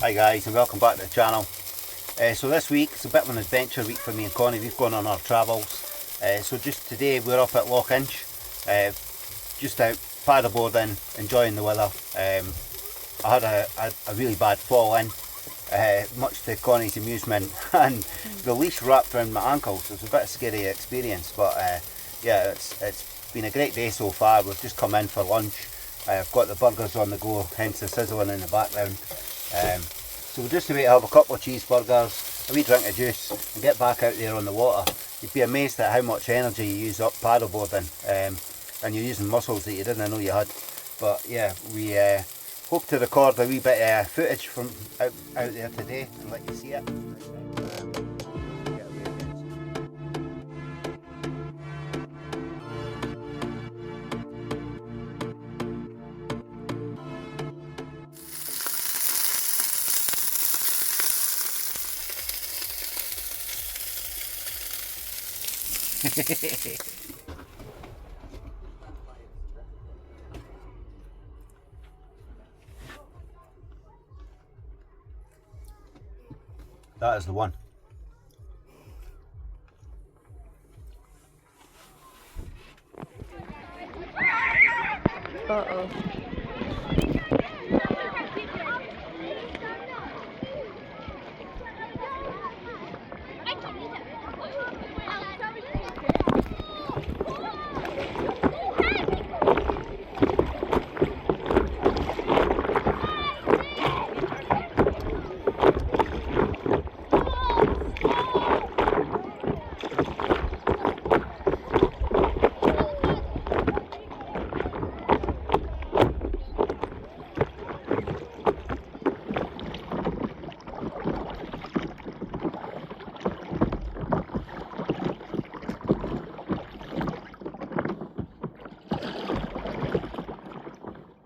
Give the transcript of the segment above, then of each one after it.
Hi guys, and welcome back to the channel. So this week it's a bit of an adventure week for me and Connie. We've gone on our travels. So just today we're up at Loch Inch, just out paddleboarding, enjoying the weather. I had a really bad fall in, much to Connie's amusement, and the leash wrapped around my ankles. It was a bit of a scary experience, but yeah, it's been a great day so far. We've just come in for lunch. I've got the burgers on the go, hence the sizzling in the background. So we're just about to have a couple of cheeseburgers, a wee drink of juice, and get back out there on the water. You'd be amazed at how much energy you use up paddleboarding, and you're using muscles that you didn't know you had. But yeah, we hope to record a wee bit of footage from out there today and let you see it. That is the one. Uh-oh.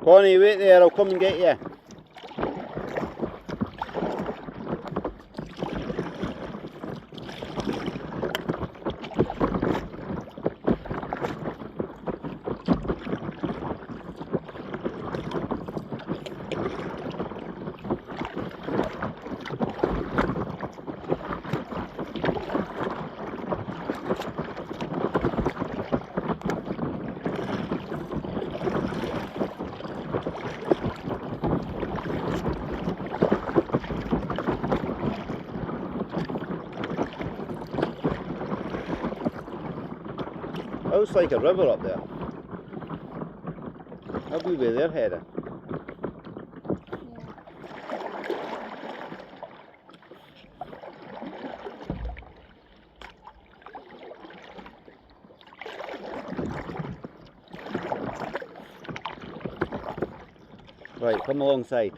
Connie, wait there, I'll come and get you. Looks like a river up there. That'll be where they're heading. Right, come alongside.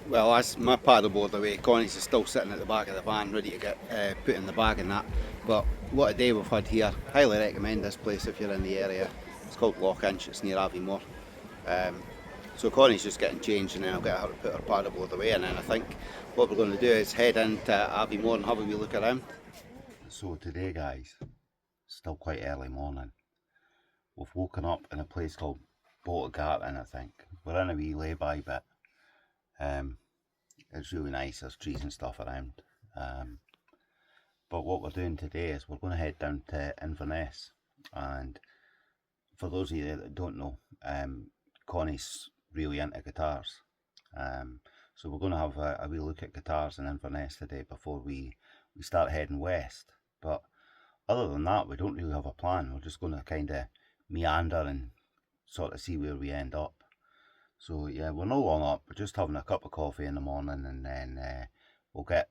Well, that's my paddleboard away. Connie's is still sitting at the back of the van ready to get put in the bag and that. But what a day we've had here. Highly recommend this place if you're in the area. It's called Loch Inch, it's near Aviemore. So Connie's just getting changed and then I'll get her to put her paddleboard away, and then I think what we're going to do is head into Aviemore and have a wee look around. So today guys, still quite early morning. We've woken up in a place called Garden, I think. We're in a wee lay-by bit. It's really nice, there's trees and stuff around. But what we're doing today is we're going to head down to Inverness, and for those of you that don't know, Connie's really into guitars. So we're going to have a wee look at guitars in Inverness today before we start heading west. But other than that, we don't really have a plan. We're just going to kind of meander and sort of see where we end up. So yeah, we're no long up, we're just having a cup of coffee in the morning, and then we'll get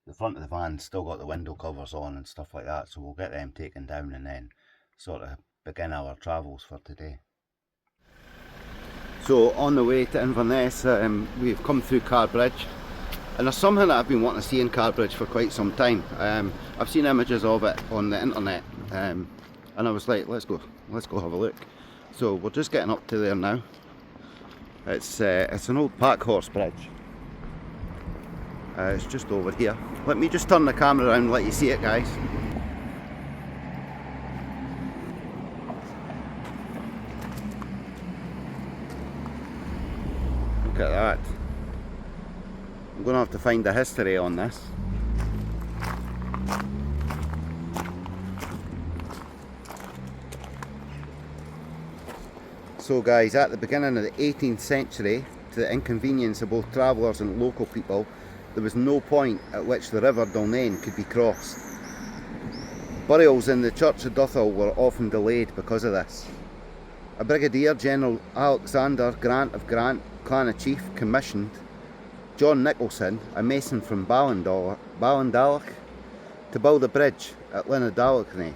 the front of the van still got the window covers on and stuff like that, so we'll get them taken down and then sort of begin our travels for today. So on the way to Inverness, we've come through Carbridge, and there's something that I've been wanting to see in Carbridge for quite some time. I've seen images of it on the internet, and I was like, let's go have a look. So we're just getting up to there now. It's an old pack horse bridge. It's just over here. Let me just turn the camera around and let you see it, guys. Look at that. I'm going to have to find the history on this. So guys, at the beginning of the 18th century, to the inconvenience of both travellers and local people, there was no point at which the River Dolnain could be crossed. Burials in the Church of Duthel were often delayed because of this. A Brigadier General Alexander Grant of Grant, Clonachie, commissioned John Nicholson, a mason from Ballinadaloch, to build a bridge at Linadalochnae,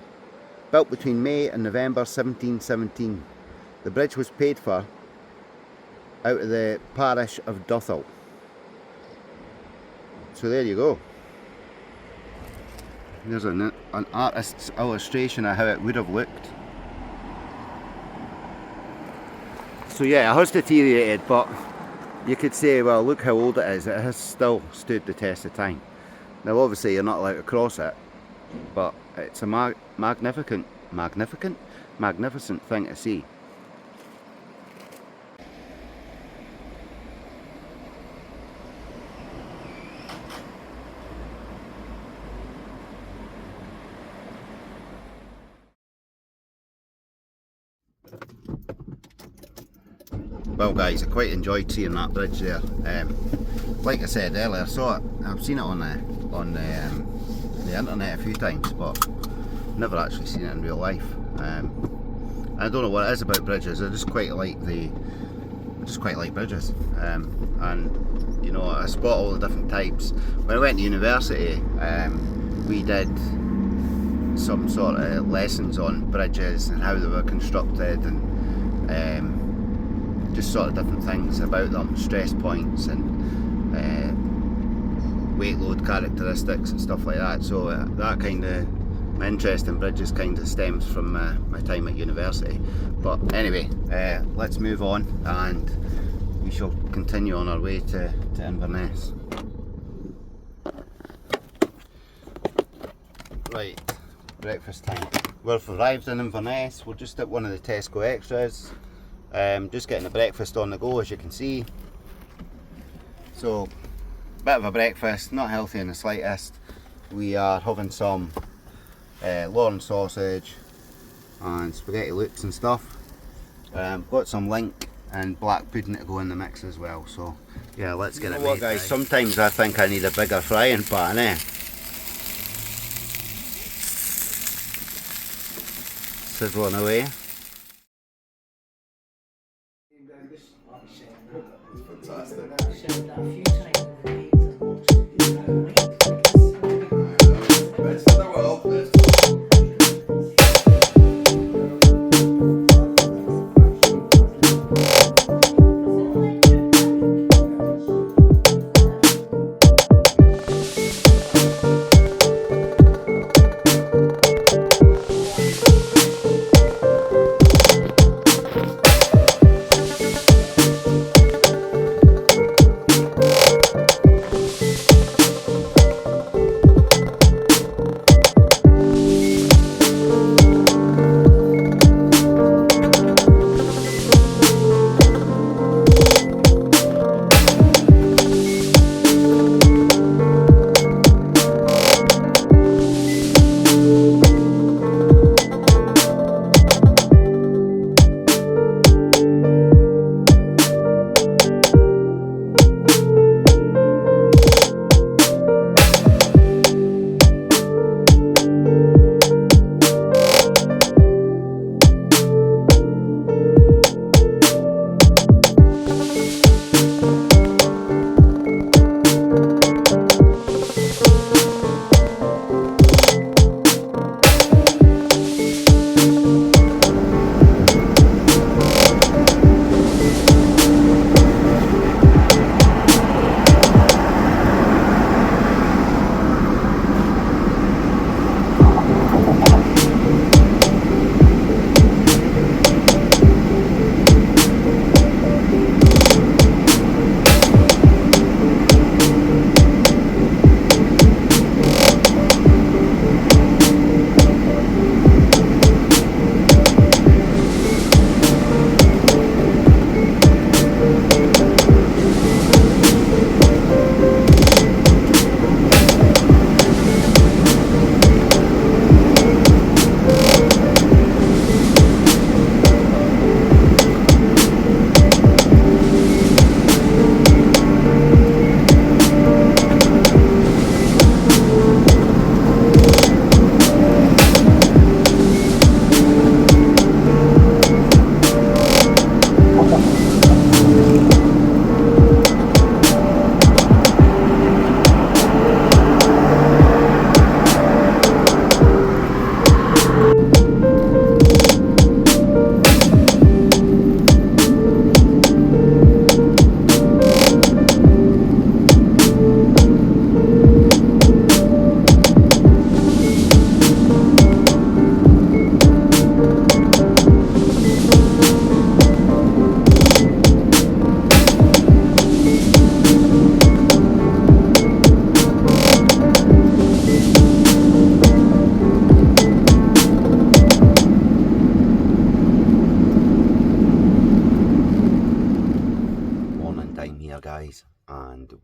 built between May and November 1717. The bridge was paid for out of the parish of Duthel. So there you go. There's an artist's illustration of how it would have looked. So yeah, it has deteriorated, but you could say, well, look how old it is. It has still stood the test of time. Now obviously you're not allowed to cross it, but it's a magnificent thing to see. Well guys, I quite enjoyed seeing that bridge there. Like I said earlier, I've seen it on the internet a few times, but never actually seen it in real life. I don't know what it is about bridges. I just quite like bridges, and you know, I spot all the different types. When I went to university, we did some sort of lessons on bridges and how they were constructed, and just sort of different things about them, stress points and weight load characteristics and stuff like that. So that kind of, my interest in bridges kind of stems from my time at university. But anyway, let's move on and we shall continue on our way to Inverness. Right, breakfast time. We've arrived in Inverness. We're just at one of the Tesco Extras. Just getting the breakfast on the go, as you can see. So, bit of a breakfast, not healthy in the slightest. We are having some Lorne sausage and spaghetti loops and stuff. Got some link and black pudding to go in the mix as well. So yeah, let's get it made, guys. Sometimes I think I need a bigger frying pan, eh? Sizzling away.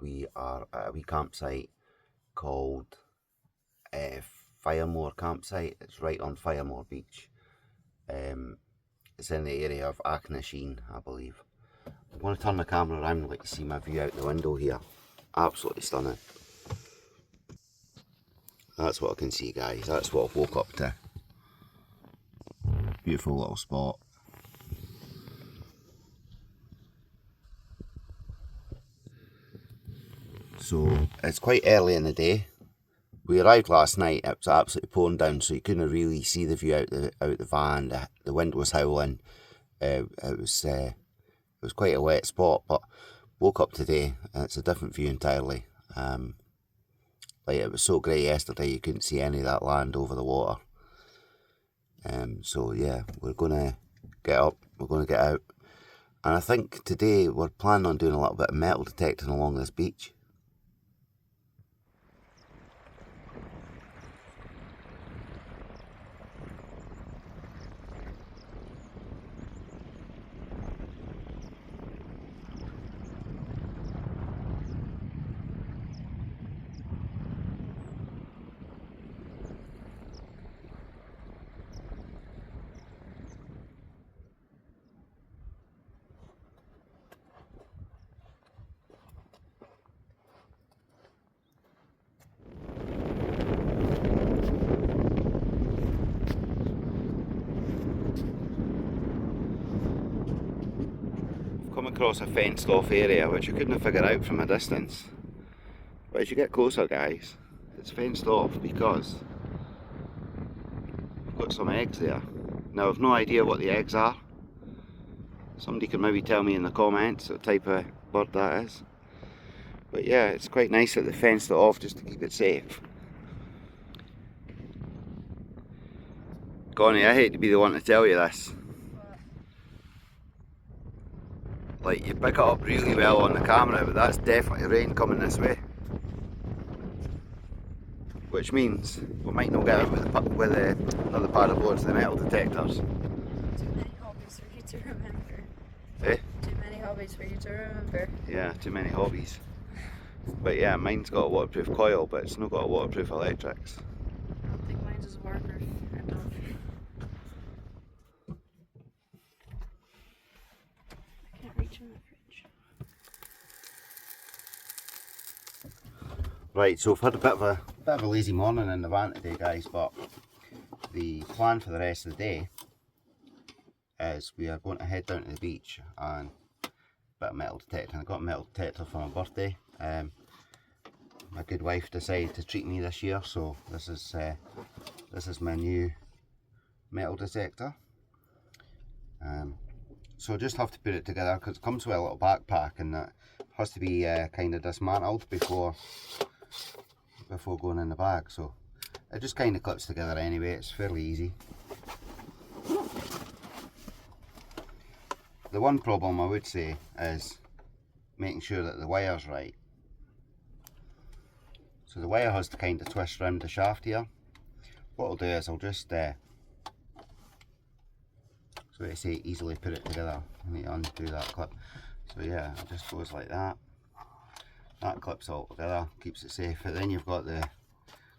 we are at a wee campsite called Firemore Campsite. It's right on Firemore Beach. It's in the area of Achnasheen, I believe. I'm going to turn the camera around and let you see my view out the window here. Absolutely stunning. That's what I can see, guys. That's what I've woke up to. Beautiful little spot. So it's quite early in the day. We arrived last night. It was absolutely pouring down, so you couldn't really see the view out the van. The wind was howling. It was quite a wet spot, but woke up today and it's a different view entirely. Like, it was so grey yesterday you couldn't see any of that land over the water. So yeah, we're gonna get up, we're gonna get out, and I think today we're planning on doing a little bit of metal detecting along this beach. Come across a fenced off area which I couldn't figure out from a distance, but as you get closer, guys, it's fenced off because I've got some eggs there. Now I've no idea what the eggs are. Somebody can maybe tell me in the comments what type of bird that is. But yeah, it's quite nice that they fenced it off just to keep it safe. Connie, I hate to be the one to tell you this. Like, you pick it up really well on the camera, but that's definitely rain coming this way. Which means we might not get it with another paddle boards, the metal detectors. Too many hobbies for you to remember. Eh? Too many hobbies for you to remember. Yeah, too many hobbies. But yeah, mine's got a waterproof coil, but it's not got a waterproof electrics. I don't think mine is waterproof enough. I can't reach in the fridge. Right, so we've had a bit of a lazy morning in the van today, guys, but the plan for the rest of the day is we are going to head down to the beach and a bit of metal detecting. I got a metal detector for my birthday. My good wife decided to treat me this year, so this is my new metal detector. So I just have to put it together because it comes with a little backpack and that has to be kind of dismantled before going in the bag. So it just kind of clips together anyway. It's fairly easy. The one problem I would say is making sure that the wire's right. So the wire has to kind of twist around the shaft here. What I'll do is I'll just, so I say, easily put it together. I need to undo that clip. So yeah, it just goes like that. That clips all together, keeps it safe. But then you've got the,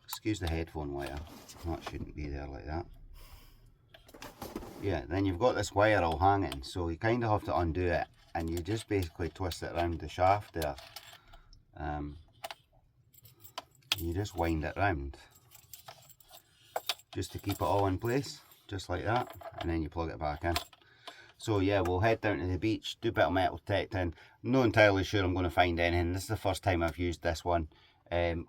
excuse the headphone wire, that shouldn't be there like that. Yeah, then you've got this wire all hanging, so you kind of have to undo it and you just basically twist it around the shaft there. You just wind it round just to keep it all in place, just like that, and then you plug it back in. So yeah, we'll head down to the beach, do a bit of metal detecting. I'm not entirely sure I'm going to find anything. This is the first time I've used this one.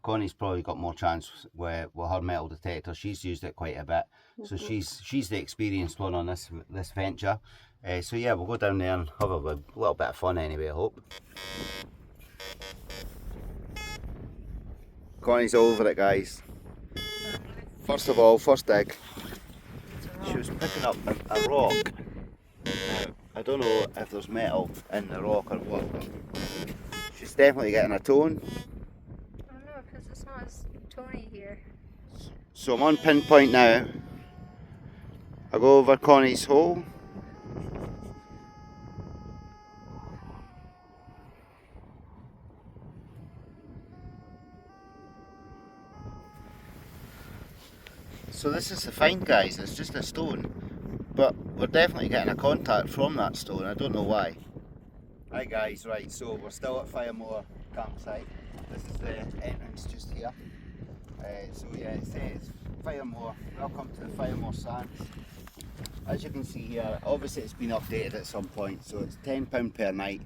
Connie's probably got more chance with her metal detector. She's used it quite a bit, so she's the experienced one on this venture. So yeah, we'll go down there and have a little bit of fun anyway, I hope. Connie's all over it, guys. First of all, first dig, she was picking up a rock. Now, I don't know if there's metal in the rock or what, but she's definitely getting a tone. I don't know, because it's not as tony here. So I'm on pinpoint now. I go over Connie's hole. So this is the find, guys. It's just a stone, but we're definitely getting a contact from that stone. I don't know why. Hi guys, right, so we're still at Firemore campsite. This is the entrance just here. So yeah, it says Firemore, welcome to the Firemore Sands. As you can see here, obviously it's been updated at some point, so it's £10 per night,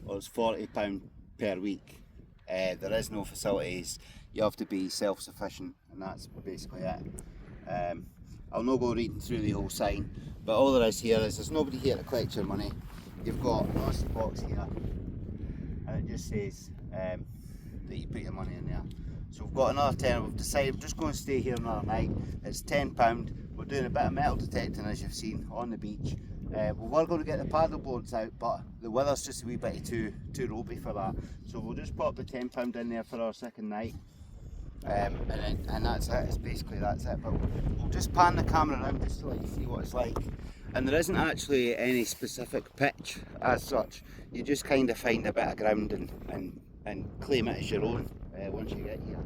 or it's £40 per week. There is no facilities, you have to be self-sufficient, and that's basically it. I'll not go reading through the whole sign, but all there is here is there's nobody here to collect your money. You've got a nasty box here, and it just says that you put your money in there. So we've got another tenner. We've decided we're just going to stay here another night. It's £10. We're doing a bit of metal detecting, as you've seen, on the beach. We were going to get the paddle boards out, but the weather's just a wee bit too ropey for that. So we'll just pop the £10 in there for our second night. And that's it. It's basically that's it. But we'll just pan the camera around just to let you see what it's like. And there isn't actually any specific pitch as such. You just kind of find a bit of ground and claim it as your own once you get here.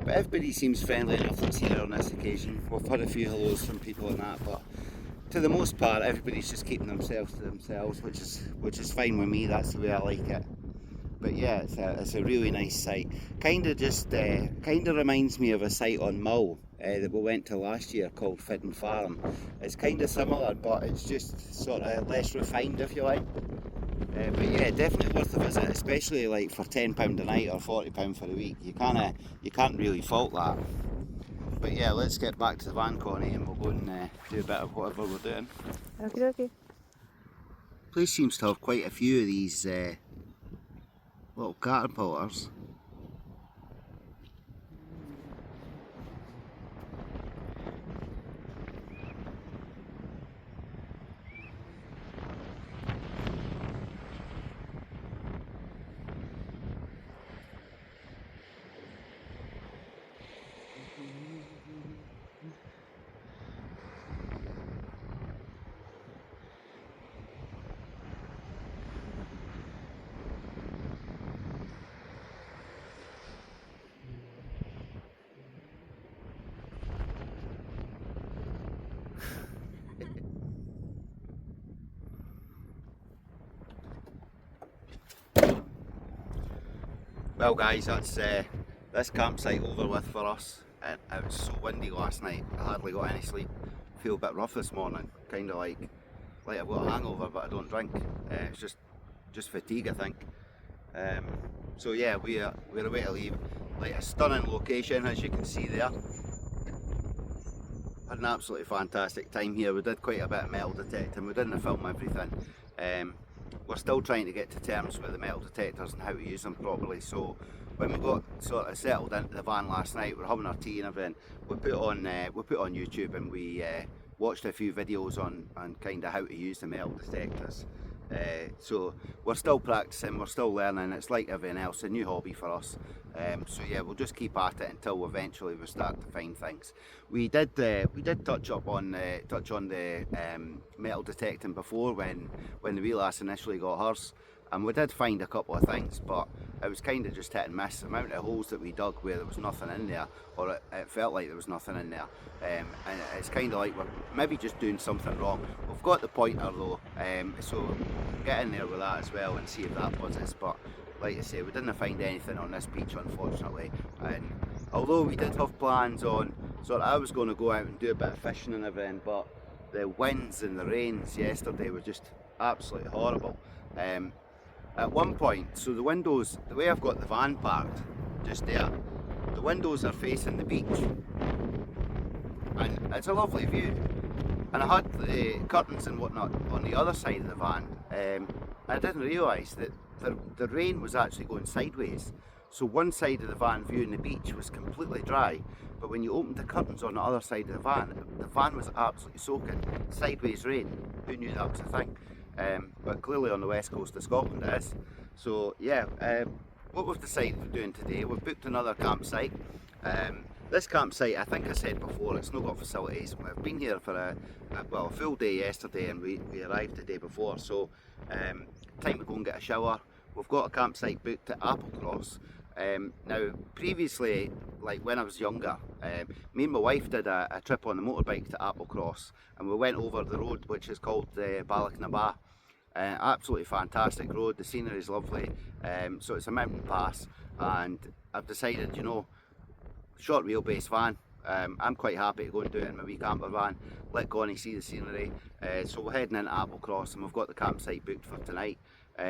But everybody seems friendly enough that's here on this occasion. We've had a few hellos from people and that, but to the most part everybody's just keeping themselves to themselves, which is fine with me. That's the way I like it. But yeah, it's a really nice site. Kind of reminds me of a site on Mull that we went to last year called Fidden Farm. It's kind of similar, but it's just sort of less refined, if you like. But yeah, definitely worth a visit, especially like for £10 a night or £40 for a week. You can't really fault that. But yeah, let's get back to the van, Connie, and we'll go and do a bit of whatever we're doing. Okay, okay. Place seems to have quite a few of these little caterpillars. Well guys, that's this campsite over with for us. It was so windy last night, I hardly got any sleep. Feel a bit rough this morning, kind of like I've got a hangover but I don't drink. It's just fatigue, I think. So yeah, we're away to leave. Like a stunning location, as you can see there. Had an absolutely fantastic time here. We did quite a bit of metal detecting. We didn't film everything. We're still trying to get to terms with the metal detectors and how to use them properly. So when we got sort of settled into the van last night, we were having our tea and everything. We put on YouTube and we watched a few videos on kind of how to use the metal detectors. So we're still practicing, we're still learning. It's like everything else, a new hobby for us. So yeah, we'll just keep at it until eventually we start to find things. We did touch on the metal detecting before when the wee lass initially got hers, and we did find a couple of things, but it was kind of just hit and miss. The amount of holes that we dug where there was nothing in there, or it felt like there was nothing in there, and it's kind of like we're maybe just doing something wrong. We've got the pointer though, so get in there with that as well and see if that buzzes. But like I say, we didn't find anything on this beach, unfortunately. And although we did have plans on, I was going to go out and do a bit of fishing and everything, but the winds and the rains yesterday were just absolutely horrible. At one point, so the windows, the way I've got the van parked, just there, the windows are facing the beach, and it's a lovely view. And I had the curtains and whatnot on the other side of the van. I didn't realise that the rain was actually going sideways. So one side of the van viewing the beach was completely dry, but when you opened the curtains on the other side of the van was absolutely soaking. Sideways rain. Who knew that was a thing? But clearly on the west coast of Scotland it is. So yeah, what we've decided we're doing today, we've booked another campsite. This campsite, I think I said before, it's not got facilities. We've been here for a full day yesterday, and we arrived the day before, so time to go and get a shower. We've got a campsite booked at Applecross, Now, previously, like when I was younger, me and my wife did a trip on the motorbike to Applecross, and we went over the road which is called Ballochnabath. Absolutely fantastic road, the scenery is lovely, so it's a mountain pass, and I've decided, you know, short wheelbase van, I'm quite happy to go and do it in my wee camper van, let Connie see the scenery. So we're heading into Applecross and we've got the campsite booked for tonight,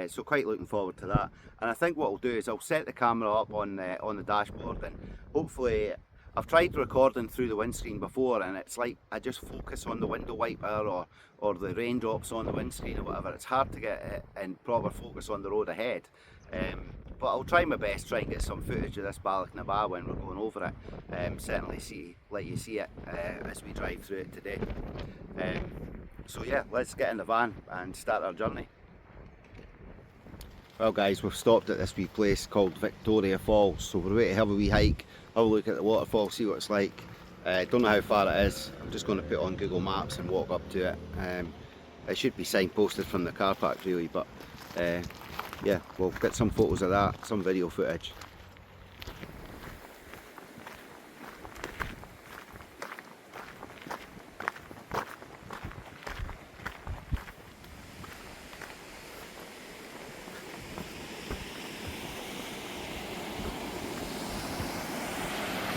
so quite looking forward to that. And I think what I'll do is I'll set the camera up on the dashboard, and hopefully, I've tried recording through the windscreen before and it's like I just focus on the window wiper or the raindrops on the windscreen or whatever. It's hard to get it in proper focus on the road ahead. But I'll try my best, try and get some footage of this Ballochnabath when we're going over it. Certainly let you see it as we drive through it today. So yeah, let's get in the van and start our journey. Well guys, we've stopped at this wee place called Victoria Falls, so we're going to have a wee hike, have a look at the waterfall, see what it's like. Don't know how far it is, I'm just going to put it on Google Maps and walk up to it. It should be signposted from the car park really, but yeah, we'll get some photos of that, some video footage.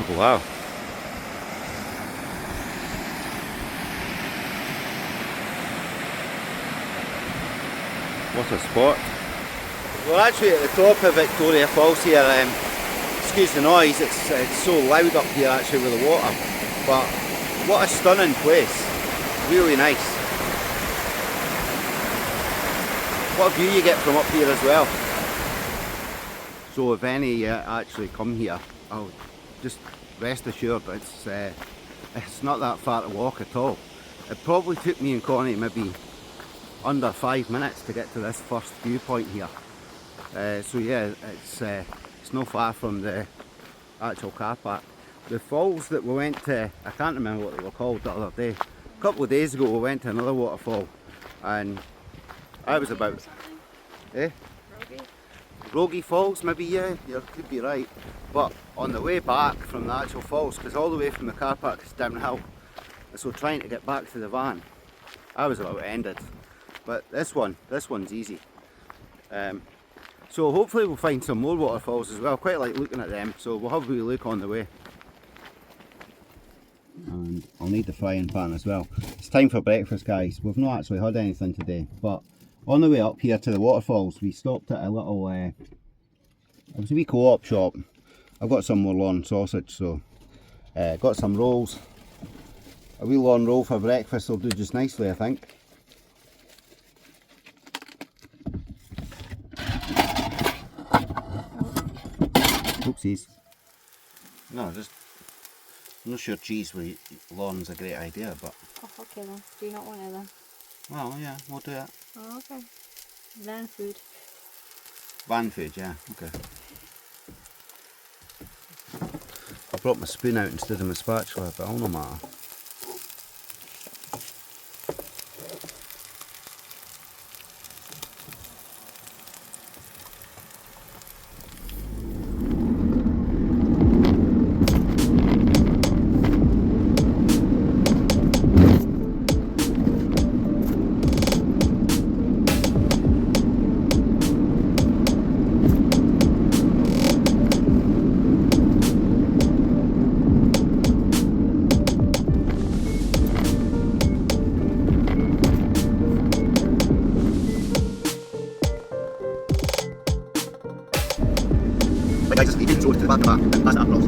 Oh, wow. What a spot. We're actually at the top of Victoria Falls here. Excuse the noise, it's so loud up here actually with the water. But what a stunning place. Really nice. What a view you get from up here as well. So if any of you actually come here, I'll just rest assured it's not that far to walk at all. It probably took me and Connie maybe under 5 minutes to get to this first viewpoint here. So yeah, it's not far from the actual car park. The falls that we went to, I can't remember what they were called the other day. A couple of days ago we went to another waterfall and I was about... Rogie Falls, maybe, yeah, you could be right. But on the way back from the actual falls, because all the way from the car park is downhill, so trying to get back to the van, I was about ended. But this one's easy. So hopefully we'll find some more waterfalls as well. Quite like looking at them, so we'll have a wee look on the way. And I'll need the frying pan as well. It's time for breakfast guys. We've not actually had anything today, but on the way up here to the waterfalls we stopped at a little, it was a wee co-op shop. I've got some more lawn sausage, so got some rolls. A wee lawn roll for breakfast will do just nicely I think. Oopsies. No, just I'm not sure cheese with lawn's a great idea, but... Oh, okay then. Do you not want it then? Well, yeah, we'll do it. Oh, okay. Van food. Van food, yeah, okay. I brought my spoon out instead of my spatula, but I'll no matter. Guys, just leave it to the back and pass it across.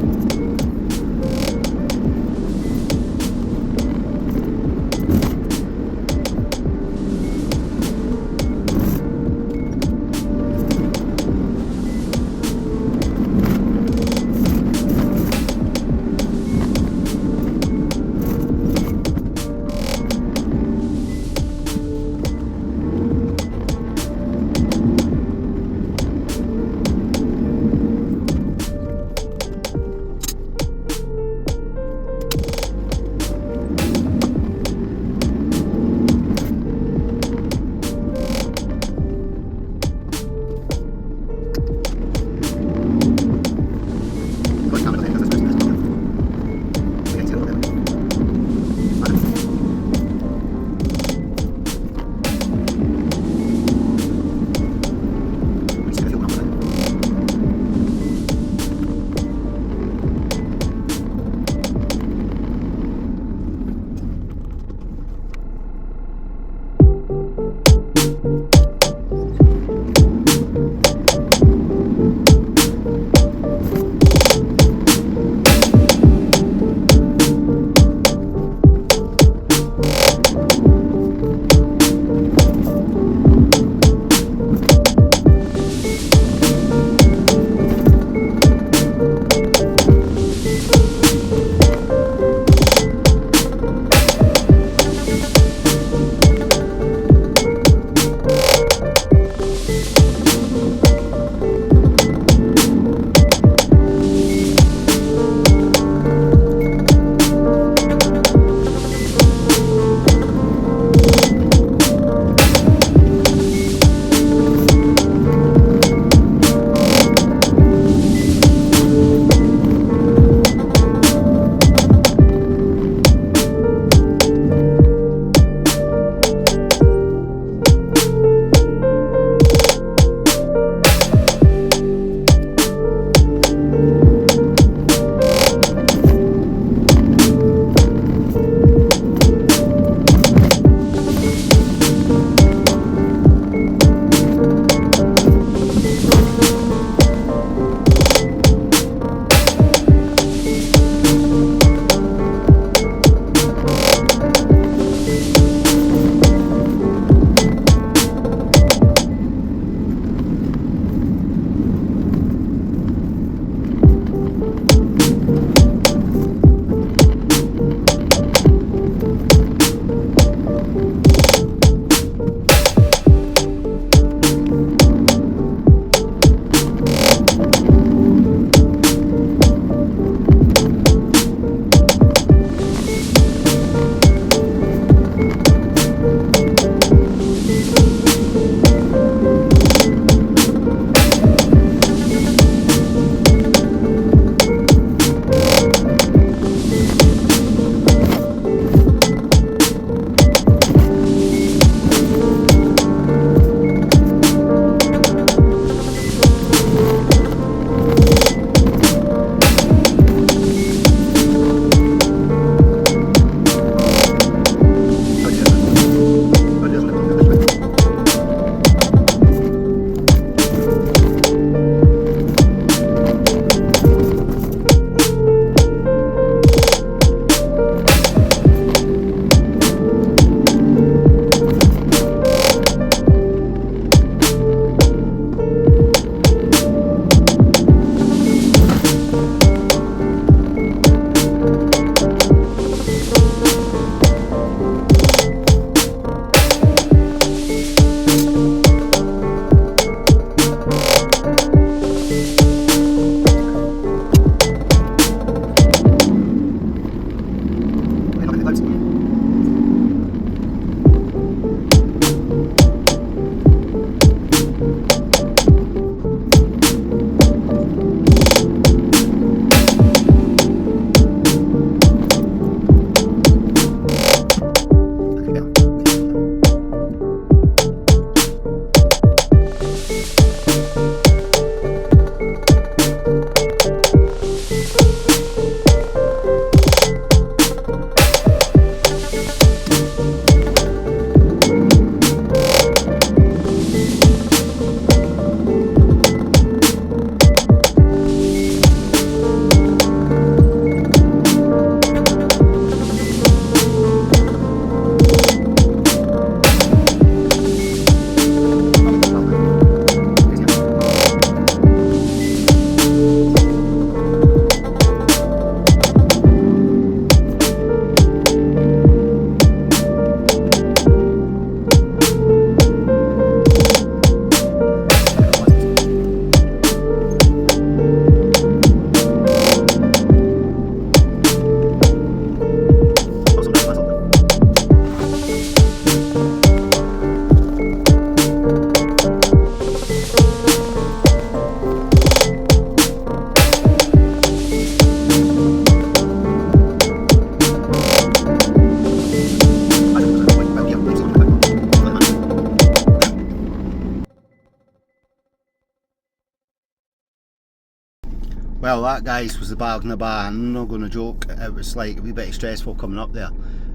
Well, that, guys, was the bargain of bar. I'm not going to joke, it was like a wee bit stressful coming up there,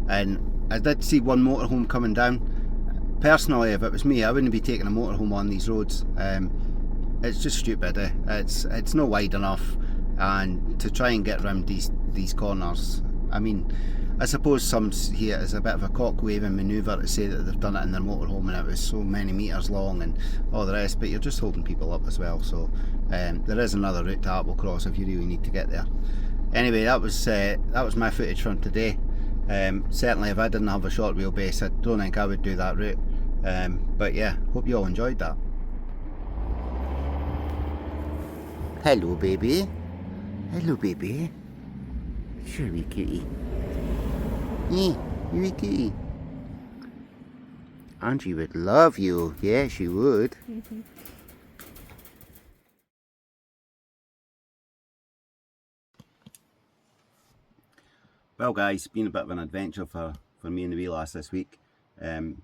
and I did see one motorhome coming down. Personally, if it was me, I wouldn't be taking a motorhome on these roads. It's just stupid. It's not wide enough, and to try and get around these corners, I mean, I suppose some see it as a bit of a cock waving manoeuvre to say that they've done it in their motorhome and it was so many metres long and all the rest, but you're just holding people up as well. So there is another route to Applecross if you really need to get there. Anyway, that was my footage from today. Certainly if I didn't have a short wheelbase, I don't think I would do that route. But yeah, hope you all enjoyed that. Hello baby. Hello baby. Sure wee cutie. Yeah, you're a cutie. Angie would love you. Yeah, she would. Well guys, it's been a bit of an adventure for me and the wee lass this week. I'm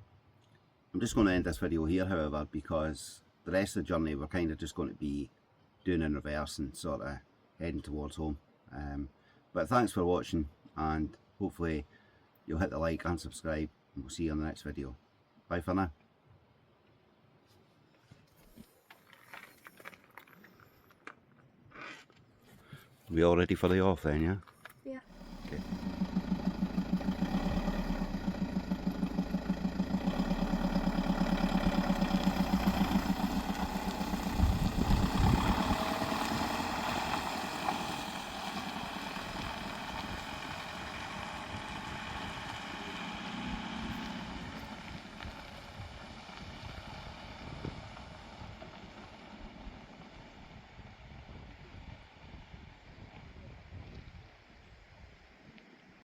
just going to end this video here, however, because the rest of the journey we're kind of just going to be doing in reverse and sort of heading towards home. But thanks for watching, and hopefully you'll hit the like and subscribe, and we'll see you on the next video. Bye for now. We all ready for the off then, yeah?